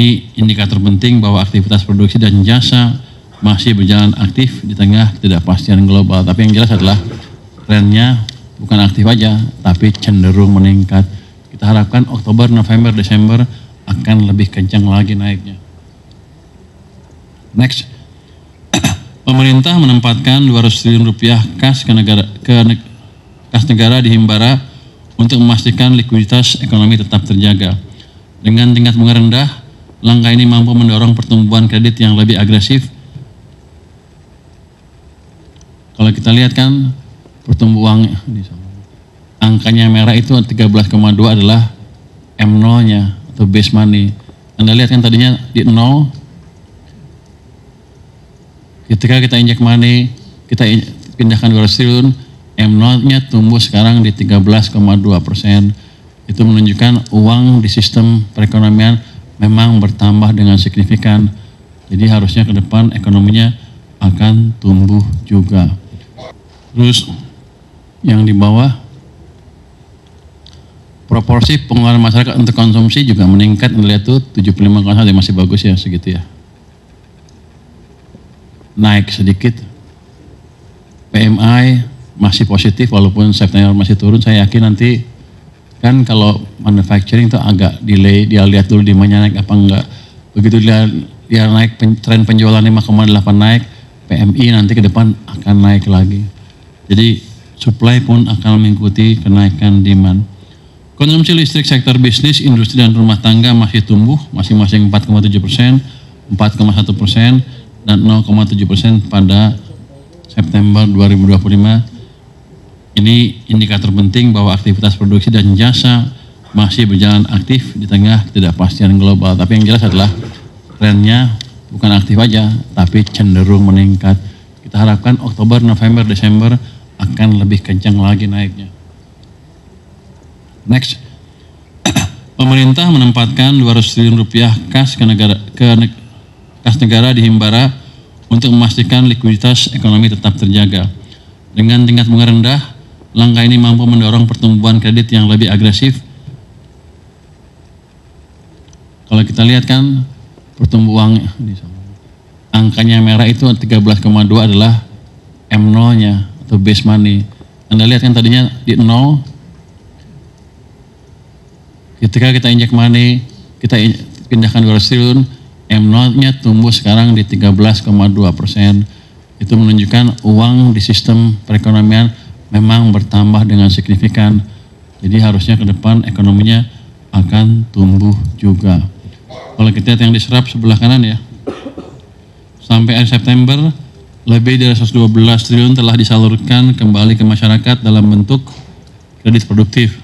Ini indikator penting bahwa aktivitas produksi dan jasa masih berjalan aktif di tengah ketidakpastian global. Tapi yang jelas adalah trennya bukan aktif aja, tapi cenderung meningkat. Kita harapkan Oktober, November, Desember akan lebih kencang lagi naiknya. Next, pemerintah menempatkan 200 triliun rupiah kas negara di Himbara untuk memastikan likuiditas ekonomi tetap terjaga. Dengan tingkat bunga rendah, langkah ini mampu mendorong pertumbuhan kredit yang lebih agresif. Kalau kita lihat kan pertumbuhan angkanya merah itu 13,2 adalah M0-nya atau base money. Anda lihat kan tadinya di 0. Ketika kita injek money, kita pindahkan 200 triliun, M0-nya tumbuh sekarang di 13,2%. Itu menunjukkan uang di sistem perekonomian memang bertambah dengan signifikan. Jadi harusnya ke depan ekonominya akan tumbuh juga. Terus yang di bawah, proporsi pengeluaran masyarakat untuk konsumsi juga meningkat. Lihat tuh 75,1 masih bagus ya segitu ya. Naik sedikit. PMI masih positif walaupun September masih turun. Saya yakin nanti kan kalau manufacturing itu agak delay, dia lihat dulu demandnya naik apa enggak. Begitu dia naik, tren penjualan 5,8 naik, PMI nanti ke depan akan naik lagi. Jadi supply pun akan mengikuti kenaikan demand. Konsumsi listrik sektor bisnis, industri dan rumah tangga masih tumbuh, masing-masing 4,7%, 4,1%, dan 0,7% pada September 2025. Ini indikator penting bahwa aktivitas produksi dan jasa masih berjalan aktif di tengah ketidakpastian global. Tapi yang jelas adalah trennya bukan aktif aja, tapi cenderung meningkat. Kita harapkan Oktober, November, Desember akan lebih kencang lagi naiknya. Next, pemerintah menempatkan 200 triliun rupiah kas negara di Himbara untuk memastikan likuiditas ekonomi tetap terjaga. Dengan tingkat bunga rendah, langkah ini mampu mendorong pertumbuhan kredit yang lebih agresif. Kalau kita lihat kan pertumbuhan angkanya merah itu 13,2 adalah M0-nya atau base money. Anda lihat kan tadinya di 0. Ketika kita injek money, kita pindahkan 200 triliun, M0-nya tumbuh sekarang di 13,2%. Itu menunjukkan uang di sistem perekonomian memang bertambah dengan signifikan. Jadi harusnya ke depan ekonominya akan tumbuh juga. Kalau kita lihat yang diserap sebelah kanan ya, sampai akhir September lebih dari 112 triliun telah disalurkan kembali ke masyarakat dalam bentuk kredit produktif.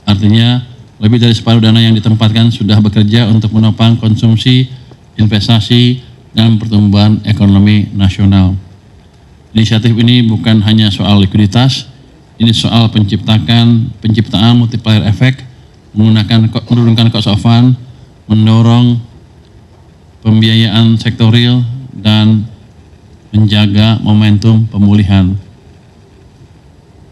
Artinya lebih dari separuh dana yang ditempatkan sudah bekerja untuk menopang konsumsi, investasi, dan pertumbuhan ekonomi nasional. Inisiatif ini bukan hanya soal likuiditas, ini soal penciptaan multiplier effect, menurunkan cost of fund, mendorong pembiayaan sektor real, dan menjaga momentum pemulihan.